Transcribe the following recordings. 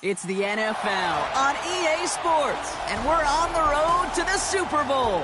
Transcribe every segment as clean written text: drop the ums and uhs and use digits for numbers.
It's the NFL on EA Sports, and we're on the road to the Super Bowl.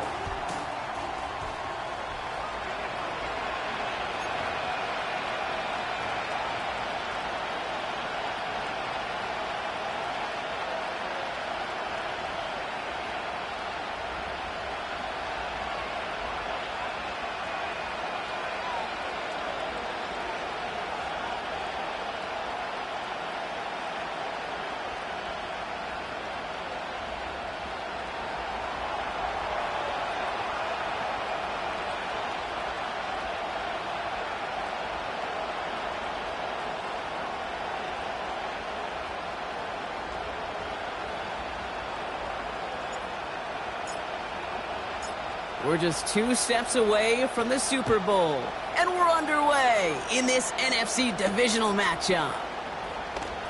We're just 2 steps away from the Super Bowl, and we're underway in this NFC divisional matchup.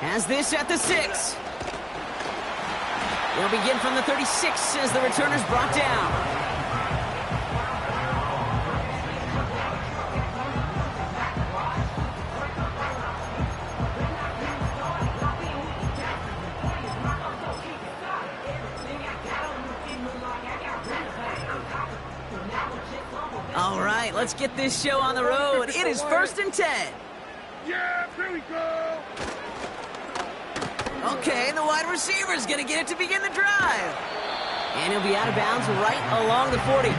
Has this at the 6. They'll begin from the 36 as the returner's brought down. All right, let's get this show on the road. It is 1st and 10. Yeah, here we go. Okay, the wide receiver's going to get it to begin the drive. And he'll be out of bounds right along the 40.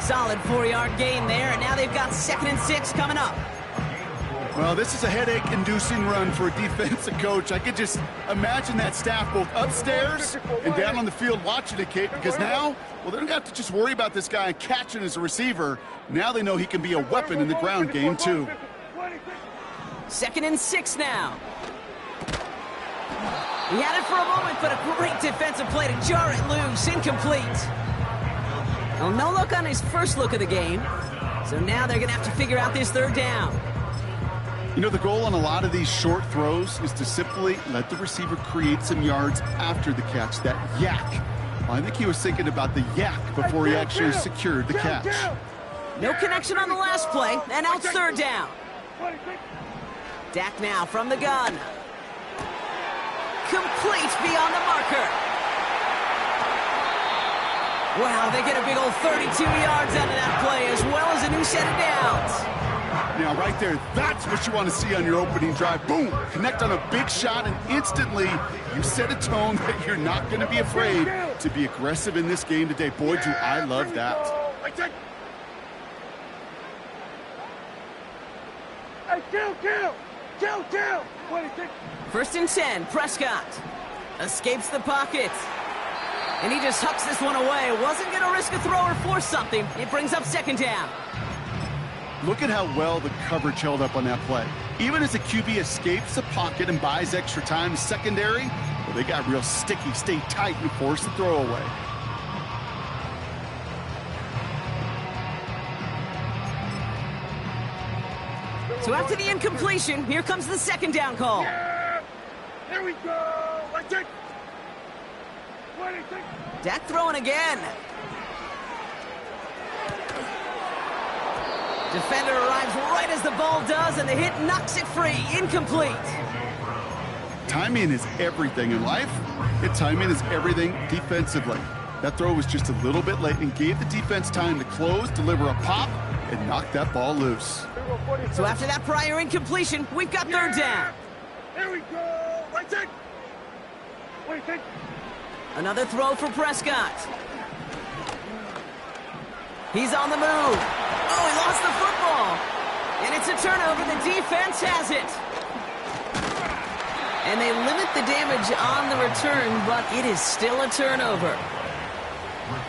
Solid 4-yard gain there, and now they've got 2nd and 6 coming up. Well, this is a headache-inducing run for a defensive coach. I could just imagine that staff both upstairs and down on the field watching it, Kate, because now, well, they don't have to just worry about this guy catching as a receiver. Now they know he can be a weapon in the ground game, too. 2nd and 6 now. He had it for a moment, but a great defensive play to jar it loose. Incomplete. Well, no look on his first look of the game. So now they're going to have to figure out this 3rd down. You know, the goal on a lot of these short throws is to simply let the receiver create some yards after the catch, that yak. Well, I think he was thinking about the yak before he actually secured the catch. No connection on the last play, and now it's 3rd down. Dak now from the gun. Complete beyond the marker. Wow, they get a big old 32 yards out of that play, as well as a new set of downs. Now, right there, that's what you want to see on your opening drive. Boom! Connect on a big shot, and instantly you set a tone that you're not going to be afraid to be aggressive in this game today. Boy, do I love that. Hey, kill! 1st and 10, Prescott escapes the pocket. And he just hucks this one away. Wasn't going to risk a throw or force something. It brings up 2nd down. Look at how well the coverage held up on that play. Even as the QB escapes the pocket and buys extra time, secondary, well, they got real sticky, stay tight, and force the throw away. So after the incompletion, here comes the 2nd down call. Yeah, here we go. Dak throwing again. Defender arrives right as the ball does, and the hit knocks it free. Incomplete. Timing is everything in life. Timing is everything defensively. That throw was just a little bit late and gave the defense time to close, deliver a pop, and knock that ball loose. So after that prior incompletion, we've got 3rd down. Here we go. Another throw for Prescott. He's on the move. Oh, he lost the football. And it's a turnover. The defense has it. And they limit the damage on the return, but it is still a turnover.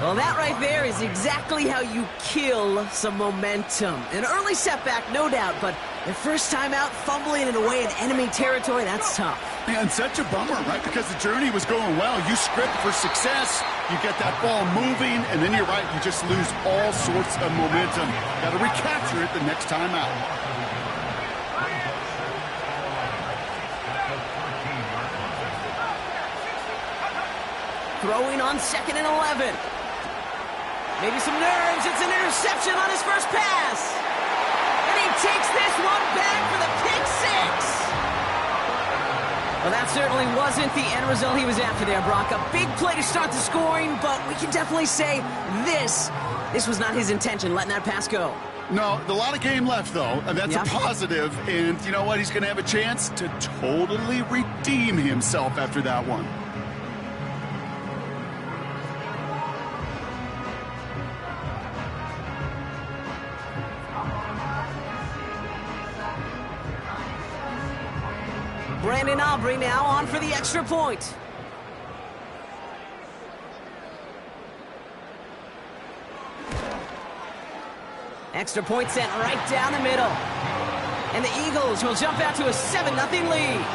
Well, that right there is exactly how you kill some momentum. An early setback, no doubt, but the first time out, fumbling it away in enemy territory, that's tough. Yeah, and such a bummer, right? Because the journey was going well. You script for success, you get that ball moving, and then you're right, you just lose all sorts of momentum. Got to recapture it the next time out. Throwing on 2nd and 11. Maybe some nerves. It's an interception on his first pass. And he takes this one back for the pick 6. Well, that certainly wasn't the end result he was after there, Brock. A big play to start the scoring, but we can definitely say this was not his intention, letting that pass go. No, a lot of game left, though, and that's a positive. And you know what? He's going to have a chance to totally redeem himself after that one. Brandon Aubrey now on for the extra point. Extra point sent right down the middle. And the Eagles will jump out to a 7-0 lead.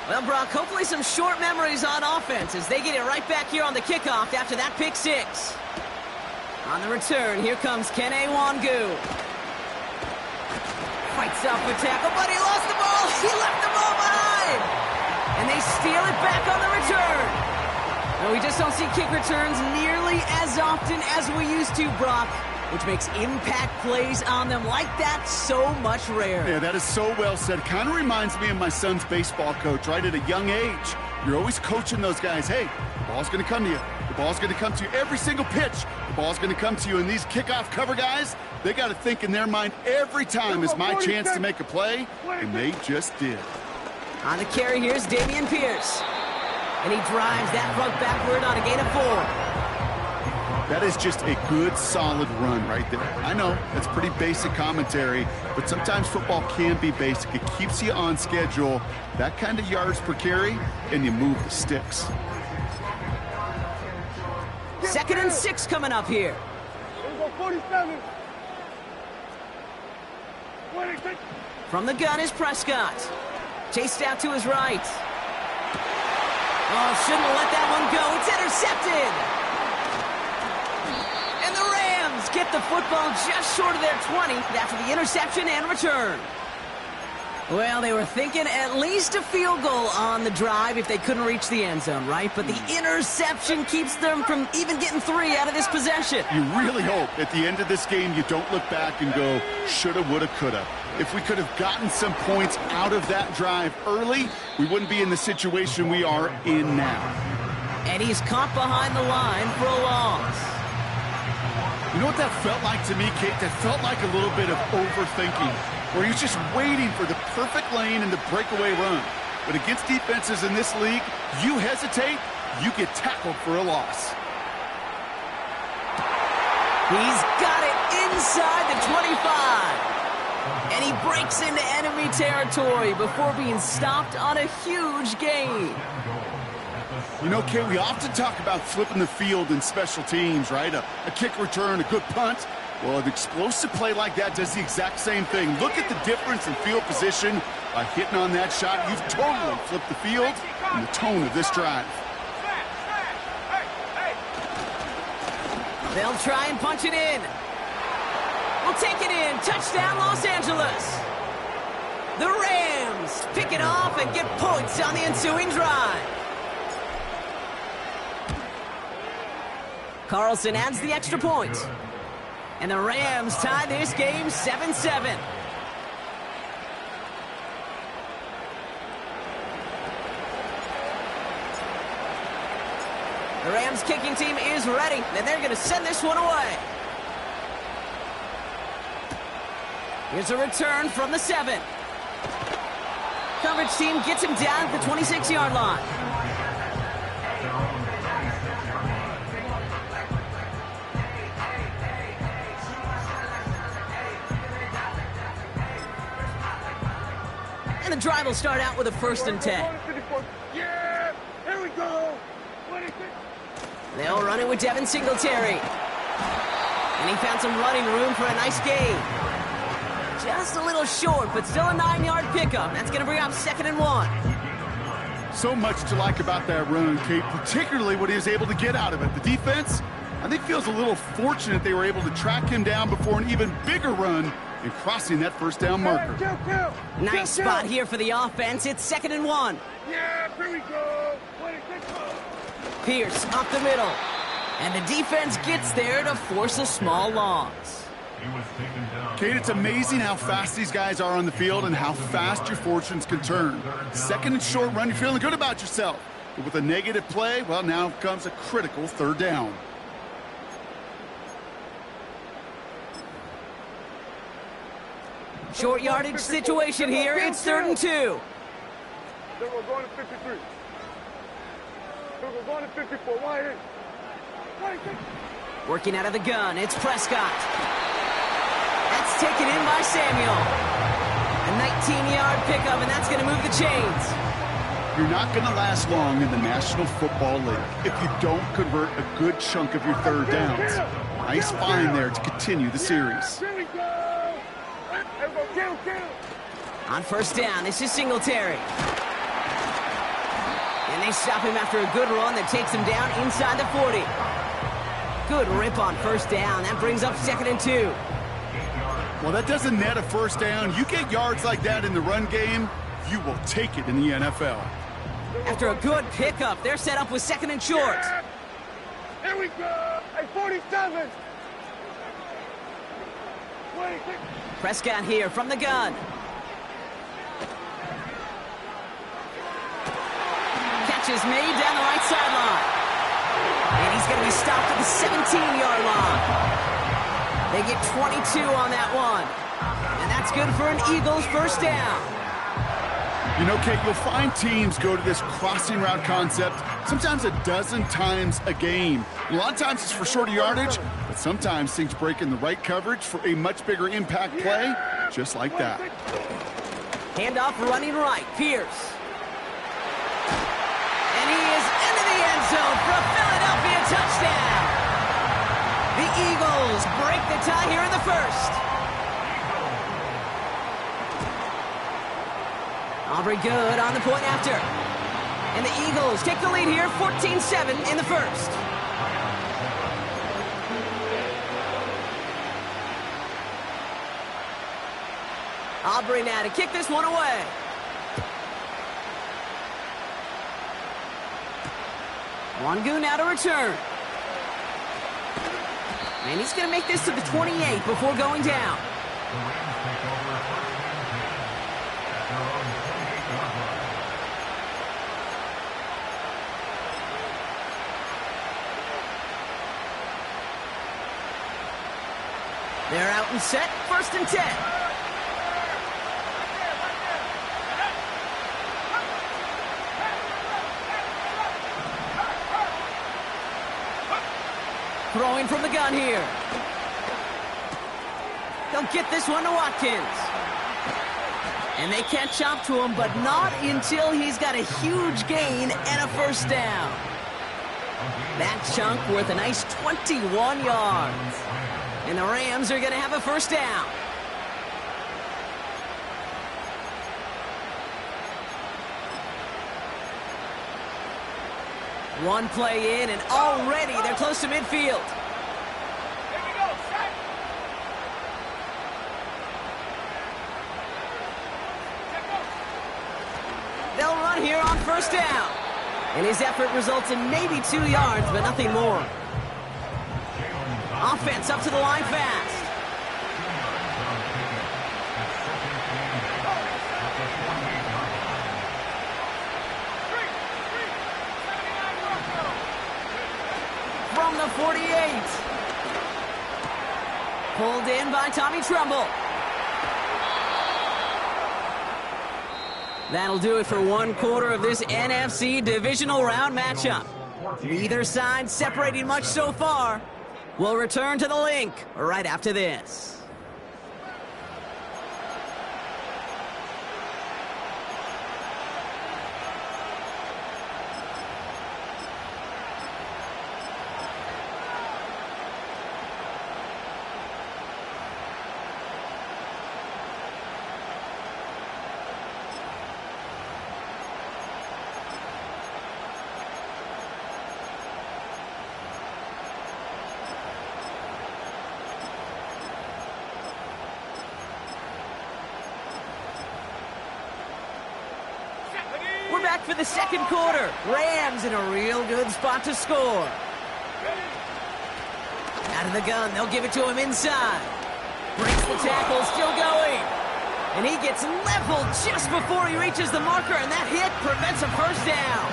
Well, Brock, hopefully some short memories on offense as they get it right back here on the kickoff after that pick six. On the return, here comes Kene Wangu. Fights up for tackle, but he lost the ball. He left the ball behind. And they steal it back on the return. Well, we just don't see kick returns nearly as often as we used to, Brock, which makes impact plays on them like that so much rarer. Yeah, that is so well said. Kind of reminds me of my son's baseball coach, right? At a young age, you're always coaching those guys, hey, the ball's going to come to you. The ball's going to come to you every single pitch. The ball's going to come to you. And these kickoff cover guys, they got to think in their mind every time is my chance to make a play, and they just did. On the carry, here's Dameon Pierce. And he drives that front backward on a gain of 4. That is just a good, solid run right there. I know, that's pretty basic commentary, but sometimes football can be basic. It keeps you on schedule, that kind of yards per carry, and you move the sticks. 2nd and 6 coming up here. Here we go, 47. 26. From the gun is Prescott. Chased out to his right. Oh, shouldn't have let that one go. It's intercepted. And the Rams get the football just short of their 20 after the interception and return. Well, they were thinking at least a field goal on the drive if they couldn't reach the end zone, right? But the interception keeps them from even getting 3 out of this possession. You really hope at the end of this game you don't look back and go, shoulda, woulda, coulda. If we could have gotten some points out of that drive early, we wouldn't be in the situation we are in now. And he's caught behind the line for a loss. You know what that felt like to me, Kate? That felt like a little bit of overthinking, where he's just waiting for the perfect lane and the breakaway run. But against defenses in this league, you hesitate, you get tackled for a loss. He's got it inside the 25. And he breaks into enemy territory before being stopped on a huge gain. You know, Kate, we often talk about flipping the field in special teams, right? A kick return, a good punt. Well, an explosive play like that does the exact same thing. Look at the difference in field position by hitting on that shot. You've totally flipped the field and the tone of this drive. They'll try and punch it in. We'll take it in. Touchdown, Los Angeles. The Rams pick it off and get points on the ensuing drive. Carlson adds the extra point. And the Rams tie this game 7-7. The Rams kicking team is ready, and they're going to send this one away. Here's a return from the 7. Coverage team gets him down at the 26-yard line. And the drive will start out with a 1st and 10. Yeah, here we go. 26. They'll run it with Devin Singletary. And he found some running room for a nice gain. Just a little short, but still a 9-yard pickup. That's going to bring up 2nd and 1. So much to like about that run, Kate, particularly what he was able to get out of it. The defense, I think, feels a little fortunate they were able to track him down before an even bigger run and crossing that first down marker. Nice spot here for the offense. It's 2nd and 1. Yeah, here we go. 26. Pierce up the middle. And the defense gets there to force a small loss. Kate, it's amazing how fast these guys are on the field and how fast your fortunes can turn. 2nd and short run, you're feeling good about yourself. But with a negative play, well, now comes a critical 3rd down. Short yardage situation here. It's 3rd and 2. Then we're going to 53. Then we're going to 54. Why here? Working out of the gun, it's Prescott. That's taken in by Samuel. A 19-yard pickup, and that's going to move the chains. You're not going to last long in the National Football League if you don't convert a good chunk of your 3rd downs. Nice find there to continue the series. Here we go. Kill. On 1st down, this is Singletary. And they stop him after a good run that takes him down inside the 40. Good rip on 1st down. That brings up 2nd and 2. Well, that doesn't net a 1st down. You get yards like that in the run game, you will take it in the NFL. After a good pickup, they're set up with 2nd and short. Here we go. At 47. 26. Prescott here from the gun. Catch is made down the right sideline. And he's going to be stopped at the 17-yard line. They get 22 on that one. And that's good for an Eagles 1st down. You know, Kate, you'll find teams go to this crossing route concept sometimes a dozen times a game. A lot of times it's for shorter yardage, but sometimes things break in the right coverage for a much bigger impact play, just like that. Handoff running right, Pierce. And he is into the end zone for a Philadelphia touchdown. The Eagles break the tie here in the 1st. Aubrey good on the point after. And the Eagles take the lead here, 14-7 in the 1st. Aubrey now to kick this one away. Wangu now to return. And he's going to make this to the 28 before going down. They're out and set, 1st and 10. Throwing from the gun here. They'll get this one to Watkins. And they catch up to him, but not until he's got a huge gain and a 1st down. That chunk worth a nice 21 yards. And the Rams are going to have a 1st down. One play in, and already they're close to midfield. Here we go. Set. They'll run here on 1st down. And his effort results in maybe 2 yards, but nothing more. Offense up to the line fast. From the 48. Pulled in by Tommy Tremble. That'll do it for 1/4 of this NFC divisional round matchup. Neither side separating much so far. We'll return to the link right after this. back for the second quarter. Rams in a real good spot to score. Out of the gun, they'll give it to him inside. Breaks the tackle, still going. And he gets leveled just before he reaches the marker, and that hit prevents a first down.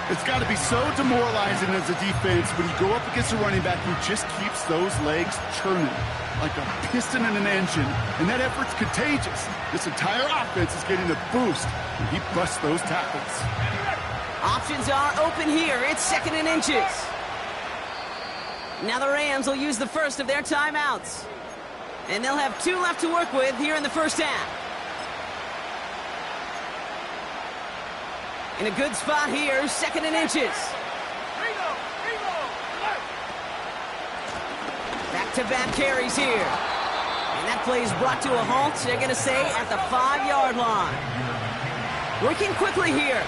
It's got to be so demoralizing as a defense when you go up against a running back who just keeps those legs churning like a piston in an engine, and that effort's contagious. This entire offense is getting a boost when he busts those tackles. Options are open here. It's 2nd and inches. Now the Rams will use the first of their timeouts. And they'll have 2 left to work with here in the first half. In a good spot here, 2nd and inches. Back-to-back carries here. And that play is brought to a halt, they're going to say, at the 5-yard line. Working quickly here.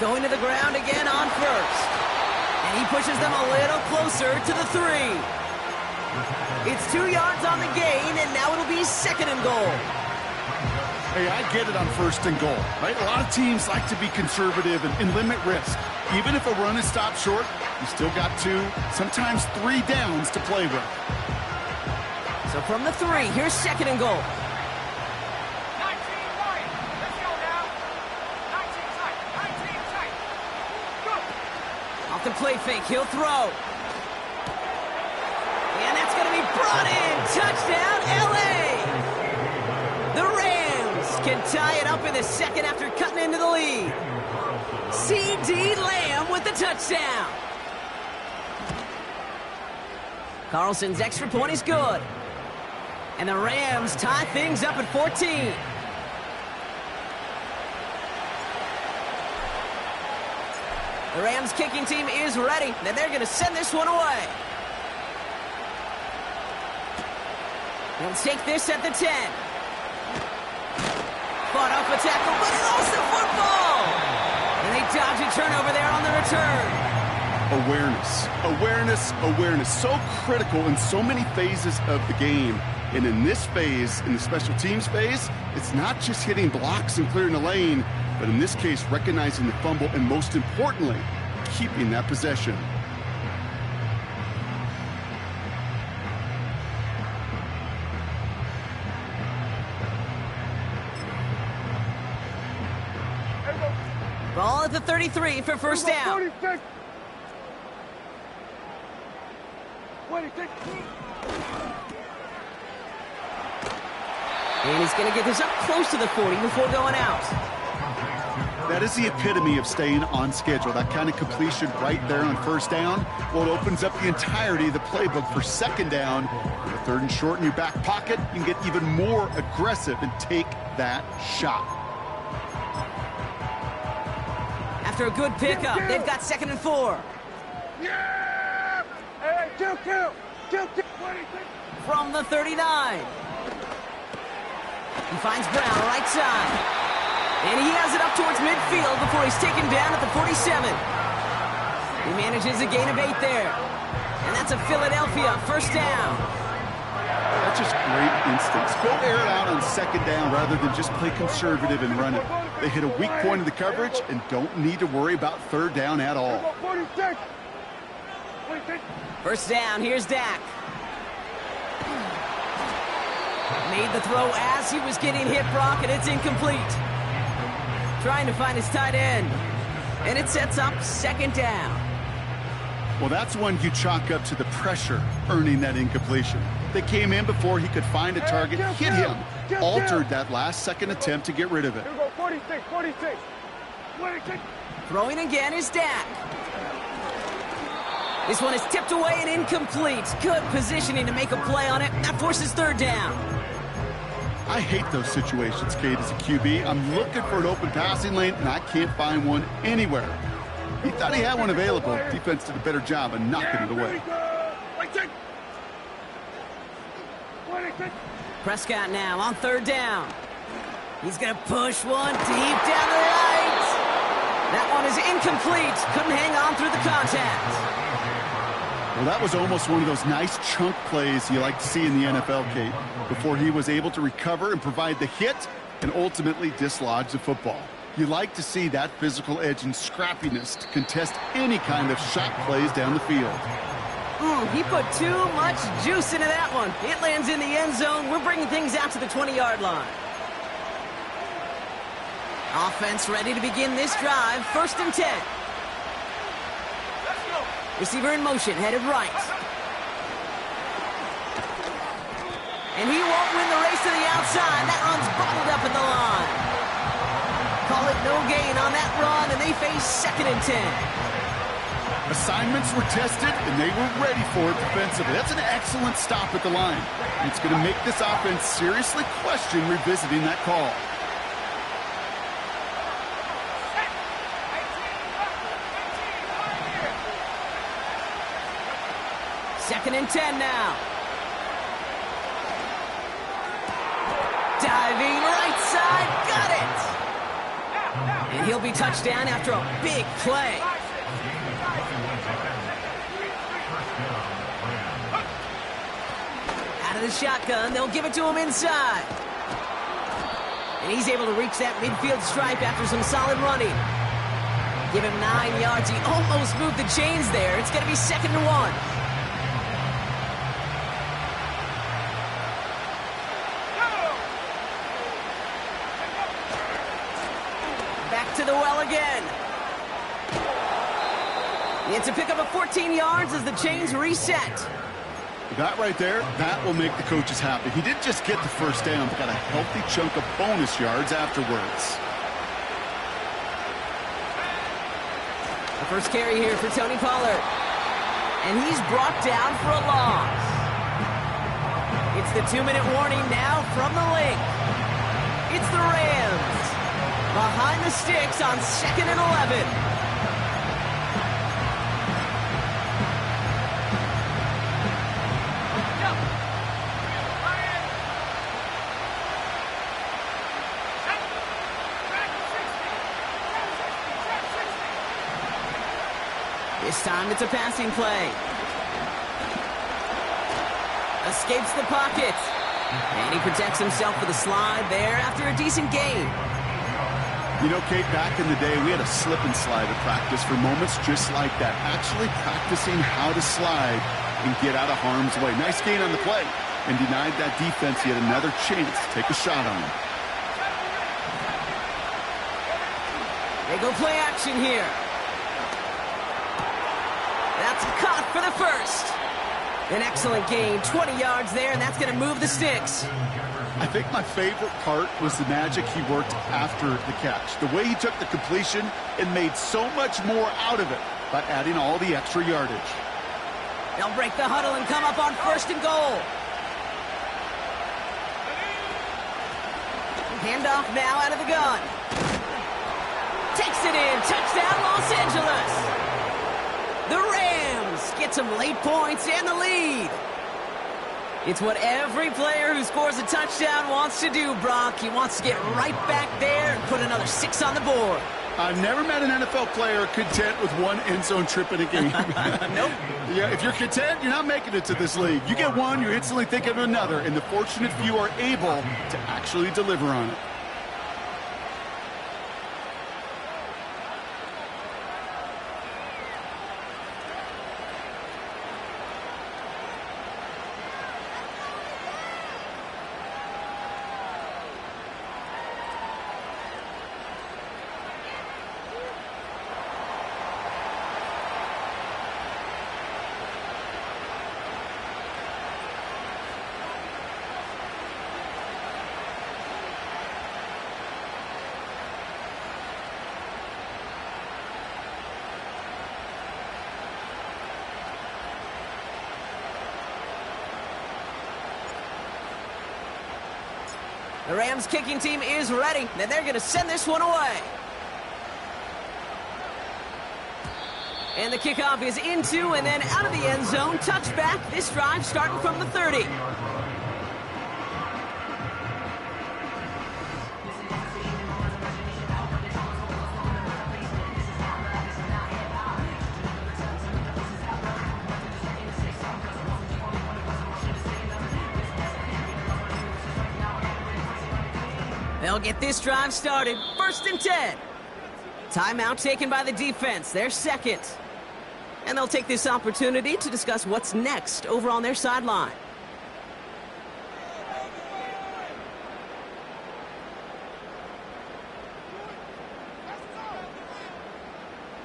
Going to the ground again on first. And he pushes them a little closer to the 3. It's 2 yards on the gain, and now it'll be 2nd and goal. Hey, I get it on 1st and goal, right? A lot of teams like to be conservative and limit risk. Even if a run is stopped short, you still got 2, sometimes 3 downs to play with. So from the 3, here's 2nd and goal. Off the play fake, he'll throw. And that's going to be brought in. Touchdown, L.A. The Rams can tie it up in the 2nd after cutting into the lead. C.D. Lamb with the touchdown. Carlson's extra point is good. And the Rams tie things up at 14. The Rams kicking team is ready. Then they're going to send this one away. They'll take this at the 10. Fought off a tackle, but he lost the football. And they dodge a turnover there on the return. Awareness. So critical in so many phases of the game. And in this phase, in the special teams phase, it's not just hitting blocks and clearing the lane, but in this case, recognizing the fumble and most importantly, keeping that possession. Ball at the 33 for first down. 26. And he's going to get this up close to the 40 before going out. That is the epitome of staying on schedule. That kind of completion right there on first down. Well, it opens up the entirety of the playbook for 2nd down. With a 3rd and short in your back pocket, you can get even more aggressive and take that shot. After a good pickup, they've got 2nd and 4. Yeah! Hey, kill. From the 39. He finds Brown right side. And he has it up towards midfield before he's taken down at the 47. He manages a gain of 8 there. And that's a Philadelphia first down. That's just great instincts. Go air it out on 2nd down rather than just play conservative and run it. They hit a weak point of the coverage and don't need to worry about 3rd down at all. 46. First down, here's Dak. Made the throw as he was getting hit, Brock, and it's incomplete. Trying to find his tight end. And it sets up 2nd down. Well, that's one you chalk up to the pressure earning that incompletion. They came in before he could find a target, hit him, altered that last 2nd attempt to get rid of it. Here we go, 46. Throwing again is Dak. This one is tipped away and incomplete. Good positioning to make a play on it. That forces 3rd down. I hate those situations, Kate, as a QB. I'm looking for an open passing lane, and I can't find one anywhere. He thought he had one available. Defense did a better job of knocking it away. Prescott now on 3rd down. He's going to push one deep down the right. That one is incomplete. Couldn't hang on through the contact. Well, that was almost one of those nice chunk plays you like to see in the NFL, Kate, before he was able to recover and provide the hit and ultimately dislodge the football. You like to see that physical edge and scrappiness to contest any kind of shot plays down the field. He put too much juice into that one. It lands in the end zone. We're bringing things out to the 20-yard line. Offense ready to begin this drive. 1st and 10. Receiver in motion, headed right. And he won't win the race to the outside. That run's bubbled up at the line. Call it no gain on that run, and they face 2nd and 10. Assignments were tested, and they were ready for it defensively. That's an excellent stop at the line. It's going to make this offense seriously question revisiting that call. Second and 10 now. Diving right side, got it! And he'll be touchdown after a big play. Out of the shotgun, they'll give it to him inside. And he's able to reach that midfield stripe after some solid running. Give him 9 yards. He almost moved the chains there. It's going to be 2nd and 1. To the well again. It's a pickup of 14 yards as the chains reset. That right there, that will make the coaches happy. He didn't just get the first down, but got a healthy chunk of bonus yards afterwards. The first carry here for Tony Pollard. And he's brought down for a loss. It's the 2-minute warning now from the link. It's the Rams. Behind the sticks on 2nd and 11. This time it's a passing play. Escapes the pocket. And he protects himself with a slide there after a decent gain. You know, Kate, back in the day, we had a slip and slide at practice for moments just like that. Actually practicing how to slide and get out of harm's way. Nice gain on the play and denied that defense yet another chance to take a shot on him. They go play action here. That's caught for the first. An excellent gain, 20 yards there, and that's going to move the sticks. I think my favorite part was the magic he worked after the catch. The way he took the completion and made so much more out of it by adding all the extra yardage. They'll break the huddle and come up on 1st and goal. Handoff now out of the gun. Takes it in. Touchdown, Los Angeles. The Rams get some late points and the lead. It's what every player who scores a touchdown wants to do, Brock. He wants to get right back there and put another 6 on the board. I've never met an NFL player content with one end zone trip in a game. Nope. Yeah, if you're content, you're not making it to this league. You get one, you're instantly thinking of another, and the fortunate few are able to actually deliver on it. The Rams kicking team is ready, and they're going to send this one away. And the kickoff is into and then out of the end zone. Touchback. This drive starting from the 30. They'll get this drive started. 1st and 10. Timeout taken by the defense. Their second. And they'll take this opportunity to discuss what's next over on their sideline.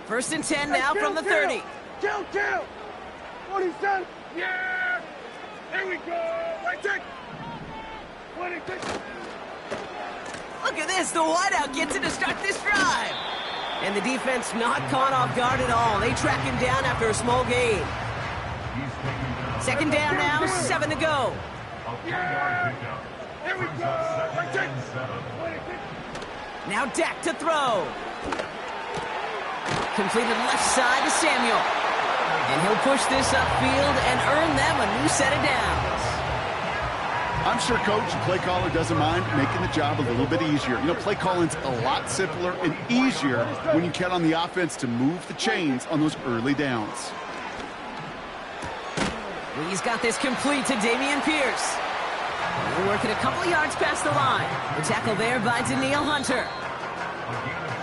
First and 10 now from the 30. Kill! 47. Yeah! Here we go! Right take! 26. Look at this. The wideout gets it to start this drive. And the defense not caught off guard at all. They track him down after a small gain. 2nd down now, 7 to go. Yeah! Here we go! Right take! 26. Now Dak to throw. Completed left side to Samuel. And he'll push this upfield and earn them a new set of downs. I'm sure coach and play caller doesn't mind making the job a little bit easier. You know, play calling's a lot simpler and easier when you count on the offense to move the chains on those early downs. He's got this complete to Dameon Pierce. They're working a couple yards past the line. The tackle there by Danielle Hunter.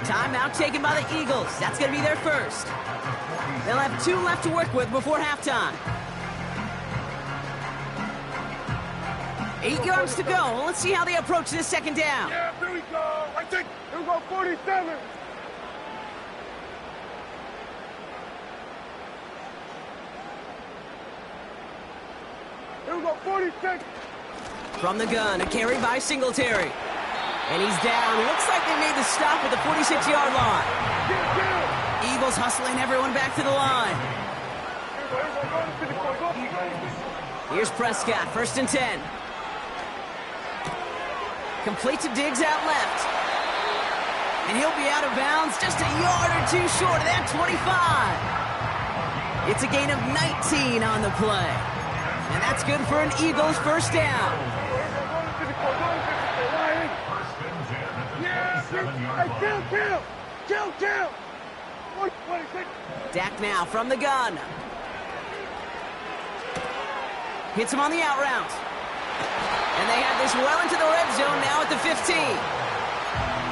Timeout taken by the Eagles. That's going to be their first. They'll have 2 left to work with before halftime. 8 yards to go. Let's see how they approach this 2nd down. Yeah, here we go. Right take. Here we go, 47. Here we go, 46. From the gun, a carry by Singletary. And he's down. Looks like they made the stop at the 46-yard line. Eagles hustling everyone back to the line. Here's Prescott, 1st and 10. Complete to Diggs out left. And he'll be out of bounds just a yard or 2 short of that 25. It's a gain of 19 on the play. And that's good for an Eagles 1st down. Kill! Dak now from the gun. Hits him on the out route. And they have this well into the red zone now at the 15.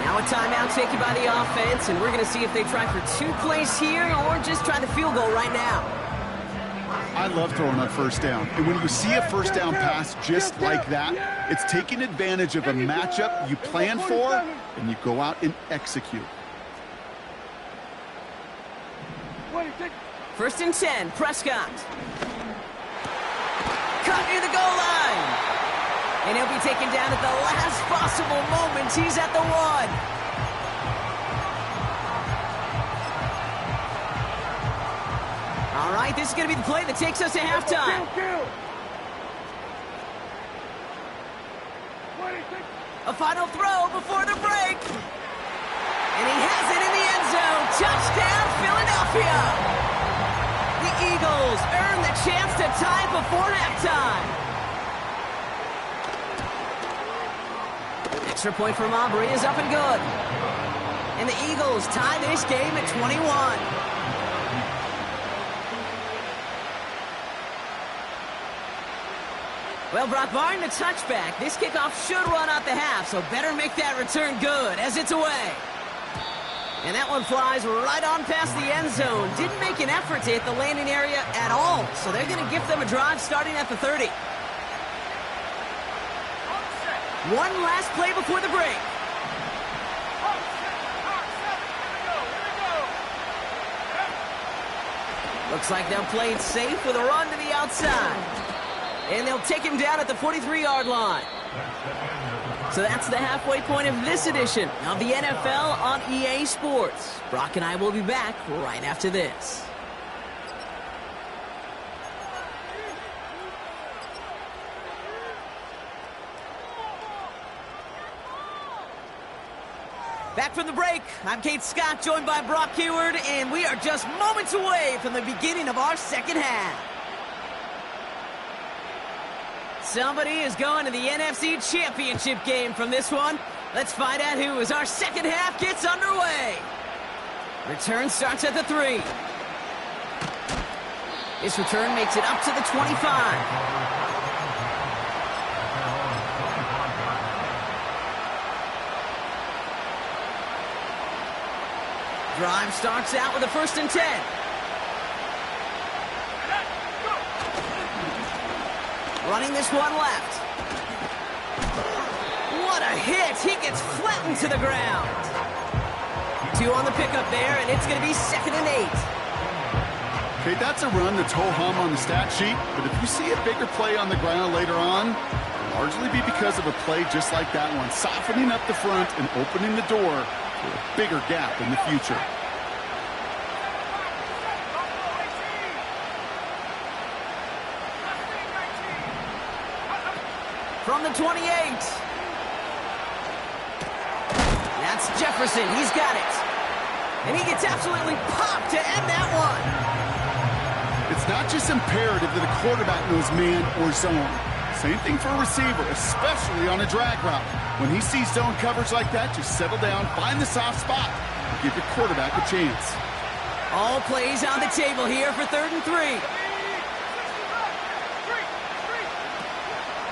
Now a timeout taken by the offense, and we're going to see if they try for 2 plays here or just try the field goal right now. I love throwing on 1st down. And when you see a 1st down pass just like that, it's taking advantage of a matchup you plan for, and you go out and execute. 1st and 10, Prescott. Cut near the goal line. And he'll be taken down at the last possible moment. He's at the 1. All right, this is going to be the play that takes us to halftime. A final throw before the break. And he has it in the end zone. Touchdown, Philadelphia. The Eagles earn the chance to tie before halftime. Extra point from Aubrey is up and good. And the Eagles tie this game at 21. Well, Brock, barring the touchback, this kickoff should run out the half, so better make that return good as it's away. And that one flies right on past the end zone. Didn't make an effort to hit the landing area at all, so they're going to give them a drive starting at the 30. One last play before the break. Looks like they'll play it safe with a run to the outside. And they'll take him down at the 43-yard line. So that's the halfway point of this edition of the NFL on EA Sports. Brock and I will be back right after this. Back from the break, I'm Kate Scott, joined by Brock Hayward, and we are just moments away from the beginning of our second half. Somebody is going to the NFC Championship game from this one. Let's find out who as our second half gets underway. Return starts at the 3. This return makes it up to the 25. Drive starts out with a 1st and 10. Running this one left. What a hit! He gets flattened to the ground. 2 on the pickup there, and it's going to be 2nd and 8. Okay, that's a run that's ho-hum on the stat sheet, but if you see a bigger play on the ground later on, it'll largely be because of a play just like that one, softening up the front and opening the door for a bigger gap in the future. From the 28. That's Jefferson. He's got it. And he gets absolutely popped to end that one. It's not just imperative that a quarterback knows man or zone. Same thing for a receiver, especially on a drag route. When he sees zone coverage like that, just settle down, find the soft spot, and give your quarterback a chance. All plays on the table here for 3rd and 3.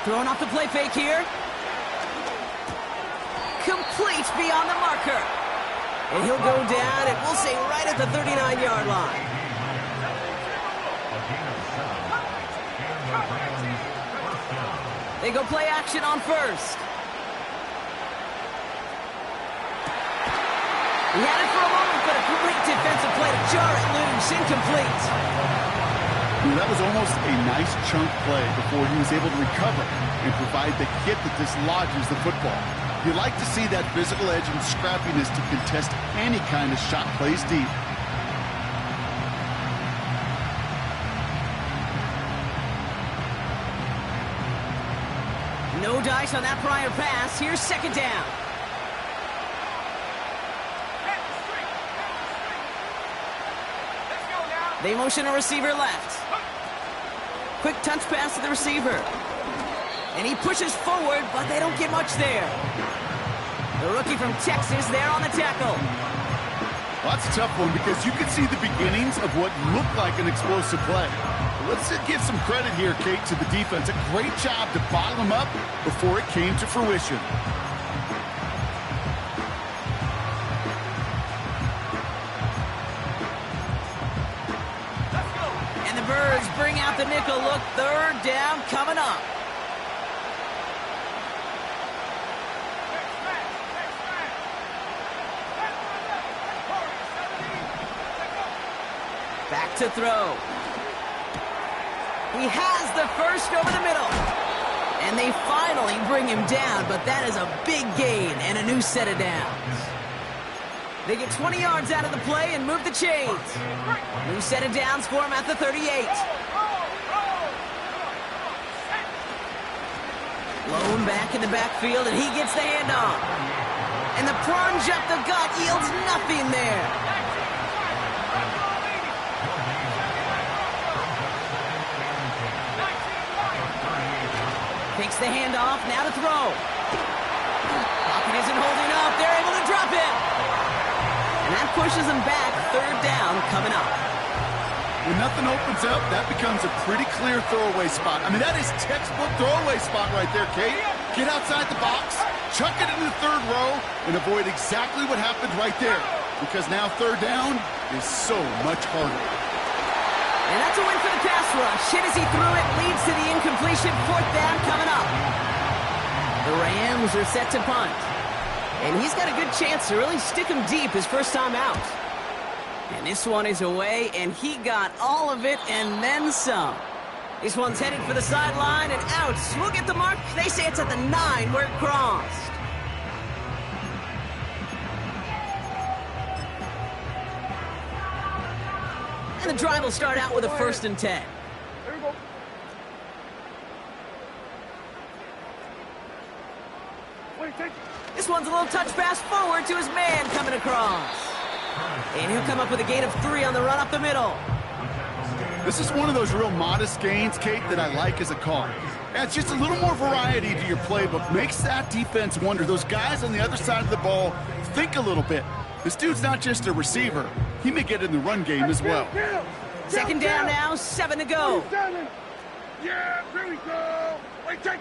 Throwing off the play fake here. Complete beyond the marker. And he'll go down, and we'll say right at the 39-yard line. They go play action on 1st. He had it for a moment, but a great defensive play to jar it loose. Incomplete. That was almost a nice chunk play before he was able to recover and provide the hit that dislodges the football. You like to see that physical edge and scrappiness to contest any kind of shot plays deep. No dice on that prior pass. Here's 2nd down. They motion a receiver left. Quick touch pass to the receiver. And he pushes forward, but they don't get much there. The rookie from Texas there on the tackle. Well, that's a tough one because you can see the beginnings of what looked like an explosive play. Let's give some credit here, Kate, to the defense. A great job to bottle him up before it came to fruition. And the Birds bring out the nickel look. 3rd down coming up. Back to throw. He has the 1st over the middle. And they finally bring him down, but that is a big gain and a new set of downs. They get 20 yards out of the play and move the chains. New set of downs for him at the 38. Blown back in the backfield, and he gets the handoff. And the plunge up the gut yields nothing there. Takes the handoff, now to throw. Pocket isn't holding up. They're able to drop it. And that pushes them back. 3rd down coming up. When nothing opens up, that becomes a pretty clear throwaway spot. I mean, that is textbook throwaway spot right there, Kate. Get outside the box, chuck it into the 3rd row, and avoid exactly what happened right there. Because now 3rd down is so much harder. And that's a win for the pass rush. Hit as he threw it, leads to the incompletion. 4th down coming up. The Rams are set to punt. And he's got a good chance to really stick him deep his first time out. And this one is away, and he got all of it and then some. This one's headed for the sideline and out. We'll get the mark. They say it's at the 9 where it crossed. And the drive will start out with a 1st and 10. Here we go. Wait, take it. This one's a little touch pass forward to his man coming across. And he'll come up with a gain of 3 on the run up the middle. This is one of those real modest gains, Kate, that I like as a call. Adds just a little more variety to your playbook. Makes that defense wonder. Those guys on the other side of the ball think a little bit. This dude's not just a receiver. He may get in the run game as well. 2nd down now, 7 to go. Yeah, here we go. Wait, take.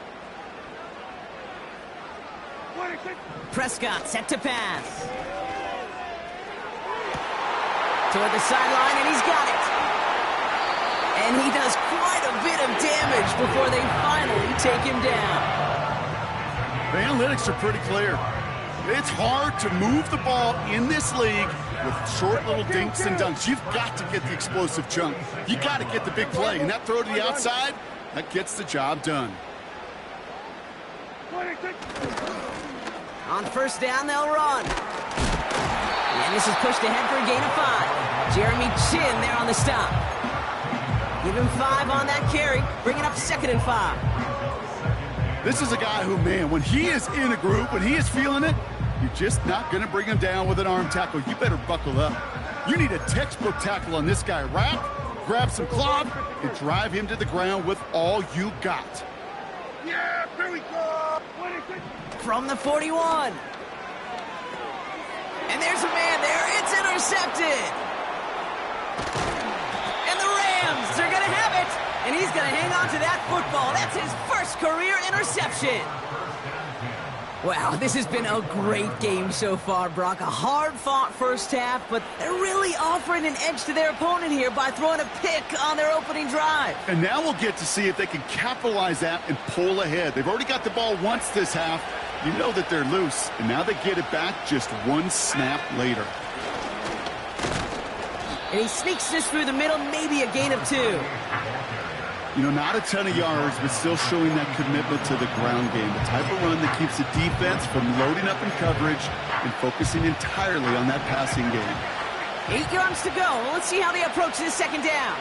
Wait, take. Prescott set to pass. toward the sideline, and he's got it. And he does quite a bit of damage before they finally take him down. The analytics are pretty clear. It's hard to move the ball in this league with short little dinks and dunks. You've got to get the explosive chunk. You got to get the big play. And that throw to the outside, that gets the job done. On first down, they'll run. And this is pushed ahead for a gain of 5. Jeremy Chin there on the stop. Give him 5 on that carry, bring it up 2nd and 5. This is a guy who, man, when he is in a group, when he is feeling it, you're just not going to bring him down with an arm tackle. You better buckle up. You need a textbook tackle on this guy. Wrap, grab some cloth, and drive him to the ground with all you got. Yeah, here we go. From the 41. And there's a man there. It's intercepted. And the Rams are going to have it. And he's going to hang on to that football. That's his first career interception. Wow, this has been a great game so far, Brock. A hard-fought first half, but they're really offering an edge to their opponent here by throwing a pick on their opening drive. And now we'll get to see if they can capitalize that and pull ahead. They've already got the ball once this half. You know that they're loose, and now they get it back just one snap later. And he sneaks this through the middle, maybe a gain of 2. You know, not a ton of yards, but still showing that commitment to the ground game. The type of run that keeps the defense from loading up in coverage and focusing entirely on that passing game. 8 yards to go. Let's see how they approach this second down.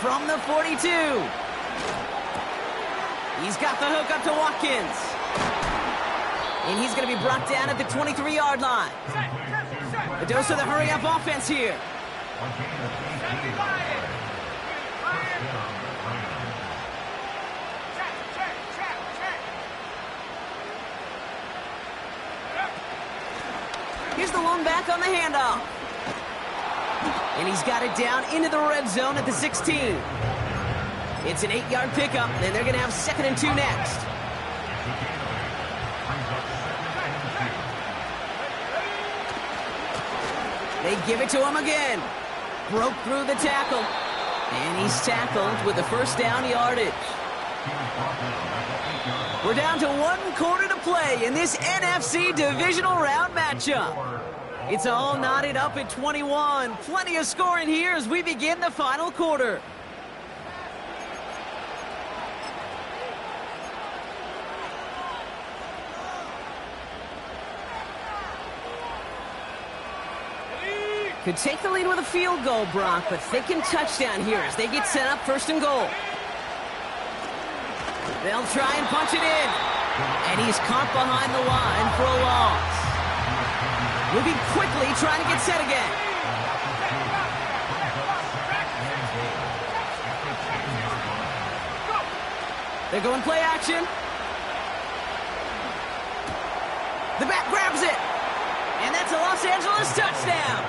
From the 42. He's got the hook up to Watkins. And he's going to be brought down at the 23-yard line. A dose of the hurry-up offense here. Here's the lone back on the handoff. And he's got it down into the red zone at the 16. It's an 8-yard pickup, and they're going to have 2nd and 2 next. They give it to him again. Broke through the tackle. And he's tackled with the first down yardage. We're down to 1 quarter to play in this NFC divisional round matchup. It's all knotted up at 21. Plenty of scoring here as we begin the final quarter. Could take the lead with a field goal, Brock, but thinking touchdown here as they get set up 1st and goal. They'll try and punch it in. And he's caught behind the line for a loss. Moving quickly, trying to get set again. They're going play action. The back grabs it. And that's a Los Angeles touchdown.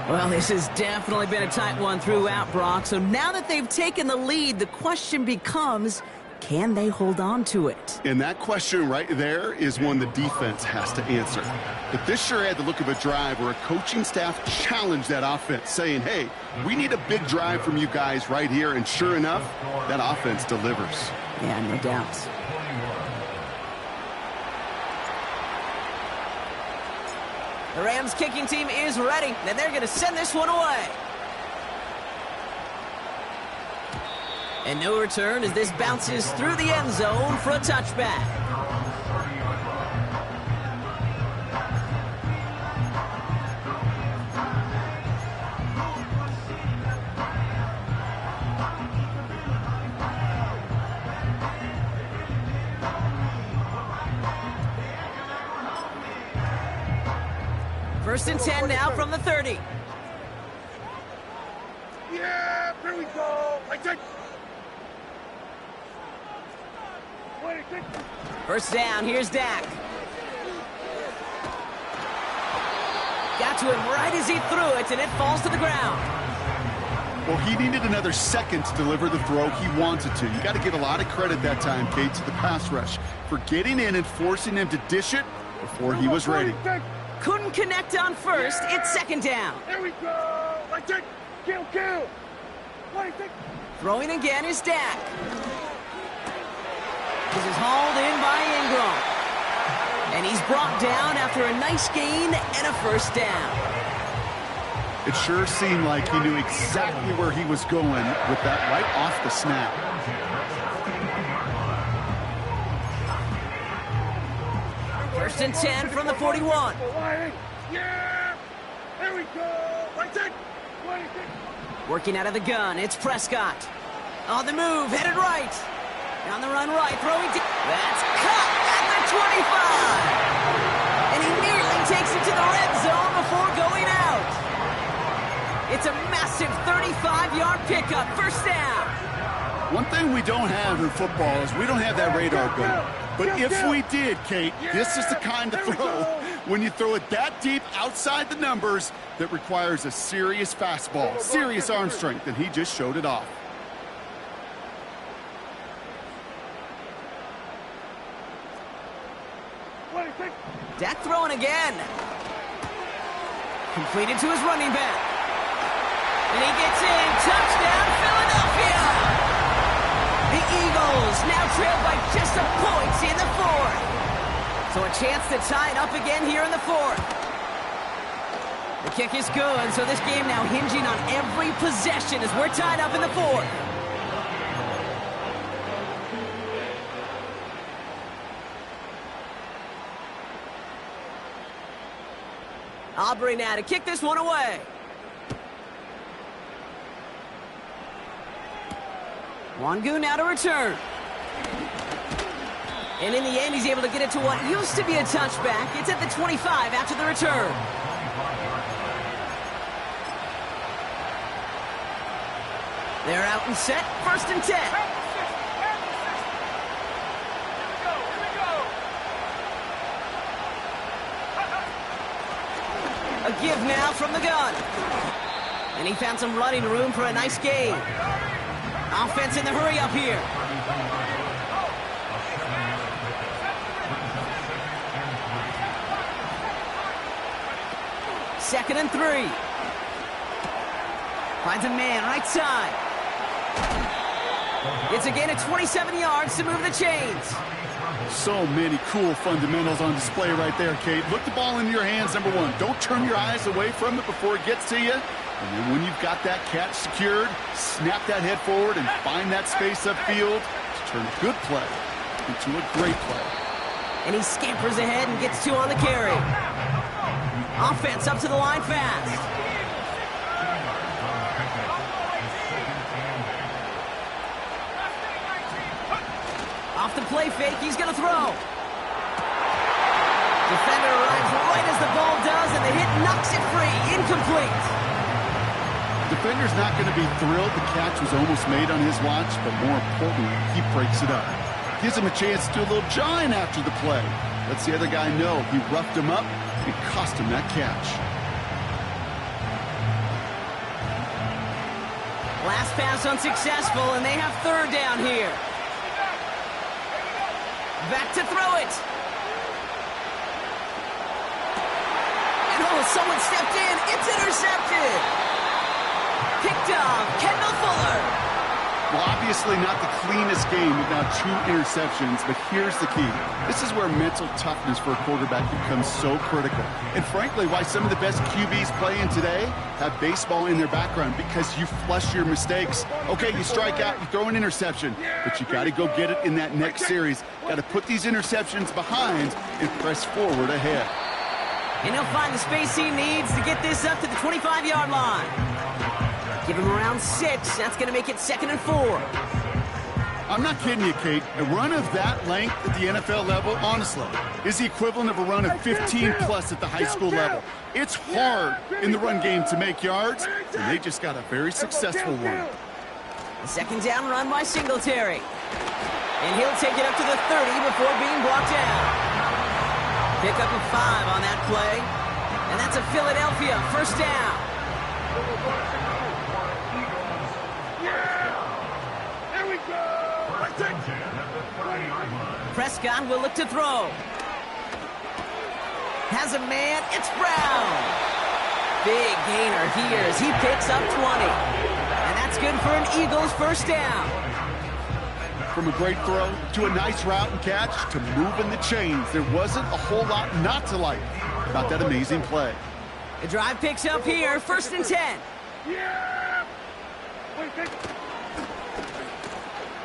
Well, this has definitely been a tight one throughout, Brock. So now that they've taken the lead, the question becomes, can they hold on to it? And that question right there is one the defense has to answer. But this sure had the look of a drive where a coaching staff challenged that offense, saying, hey, we need a big drive from you guys right here. And sure enough, that offense delivers. Yeah, no doubt. The Rams kicking team is ready, and they're going to send this one away. And no return as this bounces through the end zone for a touchback. First and 10 now from the 30. Yeah, here we go. First down, here's Dak. Got to him right as he threw it, and it falls to the ground. Well, he needed another second to deliver the throw he wanted to. You got to give a lot of credit that time, Kate, to the pass rush for getting in and forcing him to dish it before he was ready. Couldn't connect on first. It's second down. Here we go. Like that. Kill. Throwing again is Dak. This is hauled in by Ingram. And he's brought down after a nice gain and a first down. It sure seemed like he knew exactly where he was going with that right off the snap. First and 10 from the 41. Yeah! Here we go! Like that. Working out of the gun, it's Prescott. On the move, headed right. On the run right, throwing deep. That's cut at the 25. And he nearly takes it to the red zone before going out. It's a massive 35-yard pickup, first down. One thing we don't have in football is we don't have that radar gun. But if we did, Kate, this is the kind of throw, when you throw it that deep outside the numbers, that requires a serious fastball, serious arm strength, and he just showed it off. Dak throwing again. Completed to his running back. And he gets in. Touchdown, Philadelphia! The Eagles now trail by just a point in the fourth. So a chance to tie it up again here in the fourth. The kick is good, so this game now hinging on every possession as we're tied up in the fourth. Aubrey now to kick this one away. Wangu now to return. And in the end, he's able to get it to what used to be a touchback. It's at the 25 after the return. They're out and set. First and 10. A give now from the gun. And he found some running room for a nice gain. Offense in the hurry up here. Second and 3. Finds a man right side. It's again at 27 yards to move the chains. So many cool fundamentals on display right there, Kate. Look the ball into your hands, number one. Don't turn your eyes away from it before it gets to you. And then when you've got that catch secured, snap that head forward and find that space upfield to turn a good play into a great play. And he scampers ahead and gets 2 on the carry. Offense up to the line fast. Off the play fake, he's going to throw. Defender arrives right as the ball does, and the hit knocks it free. Incomplete. Defender's not going to be thrilled the catch was almost made on his watch, but more importantly, he breaks it up. Gives him a chance to do a little jawing after the play. Lets the other guy know he roughed him up and cost him that catch. Last pass unsuccessful, and they have third down here. Back to throw it. And oh, someone stepped in. It's intercepted. Picked off, Kendall Fuller. Well, obviously not the cleanest game with now 2 interceptions, but here's the key. This is where mental toughness for a quarterback becomes so critical. And frankly, why some of the best QBs playing today have baseball in their background, because you flush your mistakes. Okay, you strike out, you throw an interception, but you got to go get it in that next series. Got to put these interceptions behind and press forward ahead. And he'll find the space he needs to get this up to the 25-yard line. Give him around 6. That's going to make it 2nd and 4. I'm not kidding you, Kate. A run of that length at the NFL level, honestly, is the equivalent of a run of 15-plus at the high school level. It's hard in the run game to make yards, and they just got a very successful one. The second down run by Singletary. And he'll take it up to the 30 before being brought down. Pick up a 5 on that play. And that's a Philadelphia first down. Prescott will look to throw. Has a man. It's Brown. Big gainer here as he picks up 20. And that's good for an Eagles first down. From a great throw to a nice route and catch to moving the chains, there wasn't a whole lot not to like about that amazing play. The drive picks up here, 1st and 10. Yeah! Wait, take it.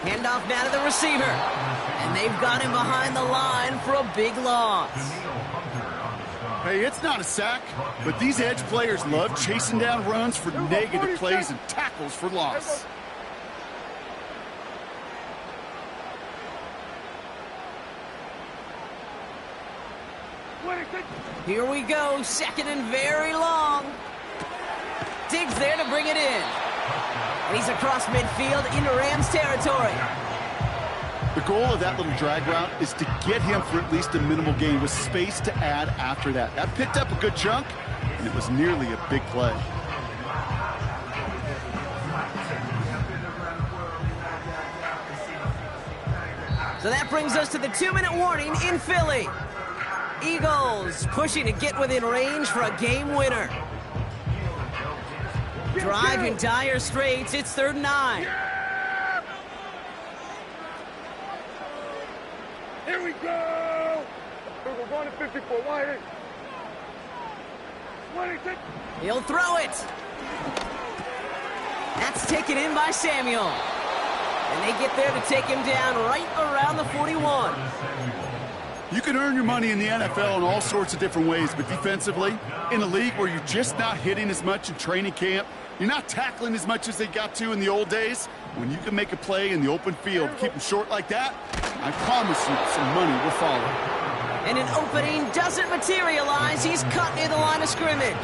Handoff now to the receiver. And they've got him behind the line for a big loss. Hey, it's not a sack, but these edge players love chasing down runs for negative plays and tackles for loss. Here we go, 2nd and very long. Diggs there to bring it in. And he's across midfield into Rams territory. The goal of that little drag route is to get him for at least a minimal gain with space to add after that. That picked up a good chunk, and it was nearly a big play. So that brings us to the 2-minute warning in Philly. Eagles pushing to get within range for a game winner. Drive in dire straits. It's 3rd and 9. Here we go! We're going to 54. Why? He'll throw it. That's taken in by Samuel. And they get there to take him down right around the 41. You can earn your money in the NFL in all sorts of different ways, but defensively, in a league where you're just not hitting as much in training camp, you're not tackling as much as they got to in the old days, when you can make a play in the open field, keep them short like that, I promise you some money will follow. And an opening doesn't materialize. He's cut near the line of scrimmage.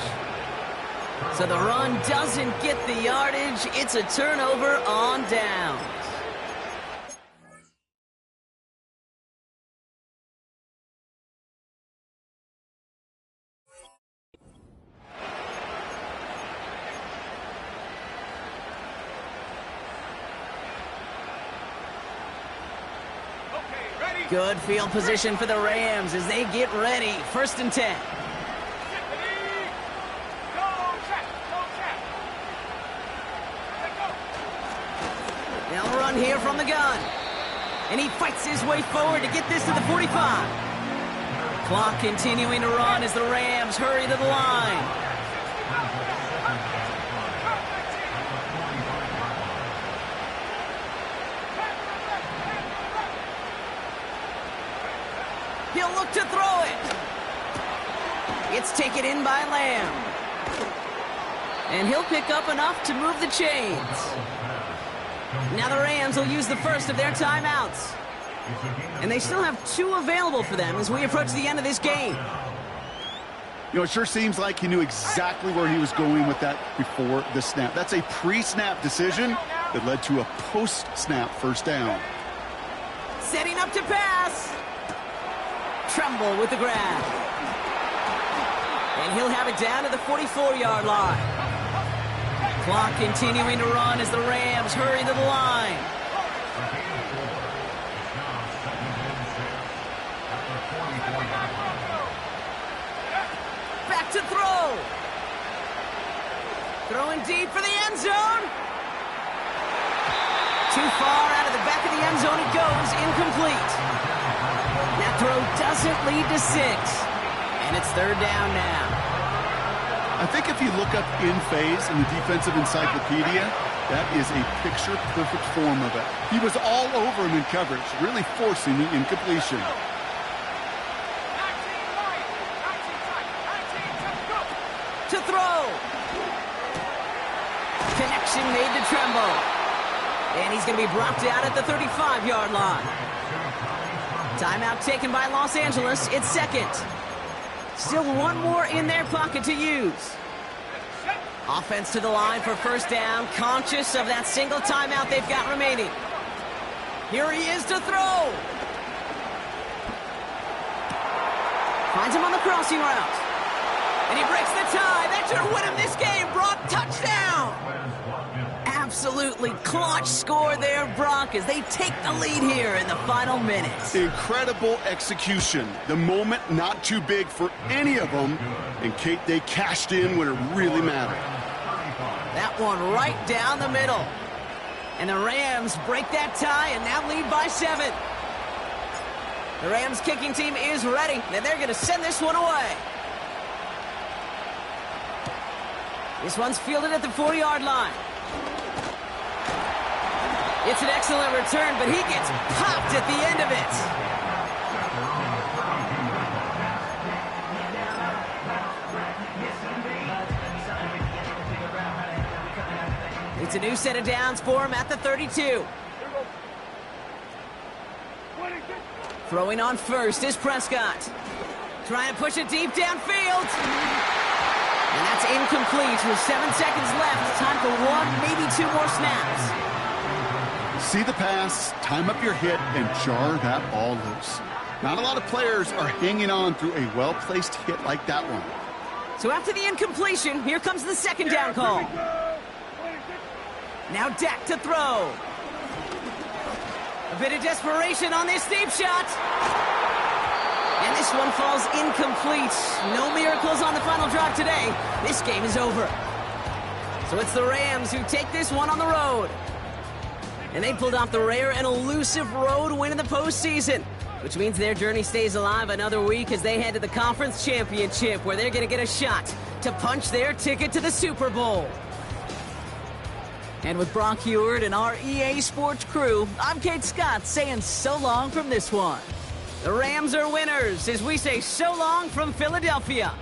So the run doesn't get the yardage. It's a turnover on downs. Good field position for the Rams as they get ready. 1st and 10. They'll run here from the gun. And he fights his way forward to get this to the 45. Clock continuing to run as the Rams hurry to the line. He'll look to throw it. It's taken in by Lamb. And he'll pick up enough to move the chains. Now the Rams will use the first of their timeouts. And they still have 2 available for them as we approach the end of this game. You know, it sure seems like he knew exactly where he was going with that before the snap. That's a pre-snap decision that led to a post-snap first down. Setting up to pass. Tremble with the grab. And he'll have it down to the 44-yard line. Clock continuing to run as the Rams hurry to the line. Back to throw. Throwing deep for the end zone. Too far out of the back of the end zone it goes, incomplete. That throw doesn't lead to 6. And it's 3rd down now. I think if you look up in phase in the defensive encyclopedia, that is a picture-perfect form of it. He was all over him in coverage, really forcing the incompletion. To throw. Connection made to Tremble. And he's going to be brought down at the 35-yard line. Timeout taken by Los Angeles. It's 2nd. Still 1 more in their pocket to use. Offense to the line for first down, conscious of that single timeout they've got remaining. Here he is to throw. Finds him on the crossing route. And he breaks the tie. That should win him this game. Brought touchdown. absolutely clutch score there, Brock, as they take the lead here in the final minutes. Incredible execution. The moment not too big for any of them. And, Kate, they cashed in when it really mattered. That one right down the middle. And the Rams break that tie and now lead by 7. The Rams kicking team is ready, and they're going to send this one away. This one's fielded at the 40-yard line. It's an excellent return, but he gets popped at the end of it. It's a new set of downs for him at the 32. Throwing on first is Prescott. Trying to push it deep downfield. And that's incomplete with 7 seconds left. Time for 1, maybe 2 more snaps. See the pass, time up your hit, and jar that ball loose. Not a lot of players are hanging on through a well-placed hit like that one. So after the incompletion, here comes the second down call. Now Dak to throw. A bit of desperation on this deep shot. And this one falls incomplete. No miracles on the final drive today. This game is over. So it's the Rams who take this one on the road. And they pulled off the rare and elusive road win in the postseason, which means their journey stays alive another week as they head to the conference championship, where they're going to get a shot to punch their ticket to the Super Bowl. And with Brock Heward and our EA Sports crew, I'm Kate Scott saying so long from this one. The Rams are winners as we say so long from Philadelphia.